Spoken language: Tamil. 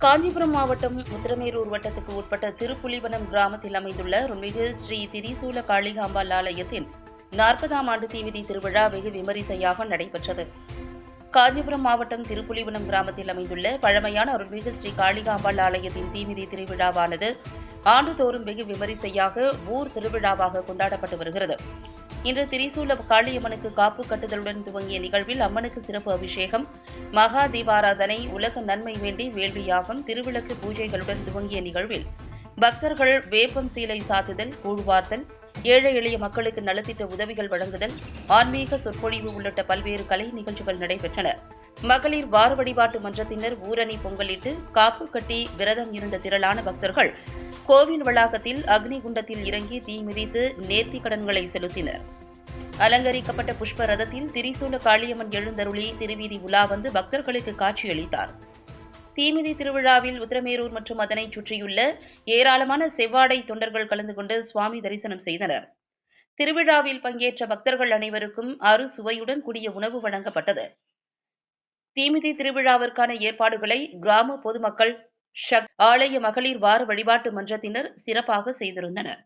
காஞ்சிபுரம் மாவட்டம் உத்திரமேரூர் வட்டத்துக்கு உட்பட்ட திருப்புலிவனம் கிராமத்தில் அமைந்துள்ள அருள்மிகு ஸ்ரீ திரிசூல காளிகாம்பாள் ஆலயத்தின் 40ஆம் ஆண்டு தீமிதி திருவிழா வெகு விமரிசையாக நடைபெற்றது. காஞ்சிபுரம் மாவட்டம் திருப்புலிவனம் கிராமத்தில் அமைந்துள்ள பழமையான அருள்மிகு ஸ்ரீ காளிகாம்பாள் ஆலயத்தின் தீமிதி திருவிழாவானது ஆண்டுதோறும் வெகு விமரிசையாக ஊர் திருவிழாவாக கொண்டாடப்பட்டு வருகிறது. இன்று திரிசூல காளியம்மனுக்கு காப்பு கட்டுதலுடன் துவங்கிய நிகழ்வில் அம்மனுக்கு சிறப்பு அபிஷேகம், மகா தீபாராதனை, உலக நன்மை வேண்டி வேள்வியாகம், திருவிளக்கு பூஜைகளுடன் துவங்கிய நிகழ்வில் பக்தர்கள் வேப்பம் சீலை சாத்துதல், கூழ்வார்த்தல், ஏழை எளிய மக்களுக்கு நலத்திட்ட உதவிகள் வழங்குதல், ஆன்மீக சொற்பொழிவு உள்ளிட்ட பல்வேறு கலை நிகழ்ச்சிகள் நடைபெற்றன. மகளிர் வார வழிபாட்டு மன்றத்தினர் ஊரணி பொங்கலிட்டு காப்பு கட்டி விரதம் இருந்த திரளான பக்தர்கள் கோவில் வளாகத்தில் அக்னி குண்டத்தில் இறங்கி தீ மிதித்து நேர்த்திக் கடன்களை செலுத்தினர். அலங்கரிக்கப்பட்ட புஷ்ப ரதத்தில் திரிசூல காளியம்மன் எழுந்தருளி திருவீதி உலா வந்து பக்தர்களுக்கு காட்சியளித்தார். தீமிதி திருவிழாவில் உத்திரமேரூர் மற்றும் அதனைச் சுற்றியுள்ள ஏராளமான செவ்வாடை தொண்டர்கள் கலந்து கொண்டு சுவாமி தரிசனம் செய்தனர். திருவிழாவில் பங்கேற்ற பக்தர்கள் அனைவருக்கும் அறுசுவையுடன் கூடிய உணவு வழங்கப்பட்டது. தீமிதி திருவிழாவிற்கான ஏற்பாடுகளை கிராம பொதுமக்கள், ஆலய மகளிர் வார வழிபாட்டு மன்றத்தினர் சிறப்பாக செய்திருந்தனர்.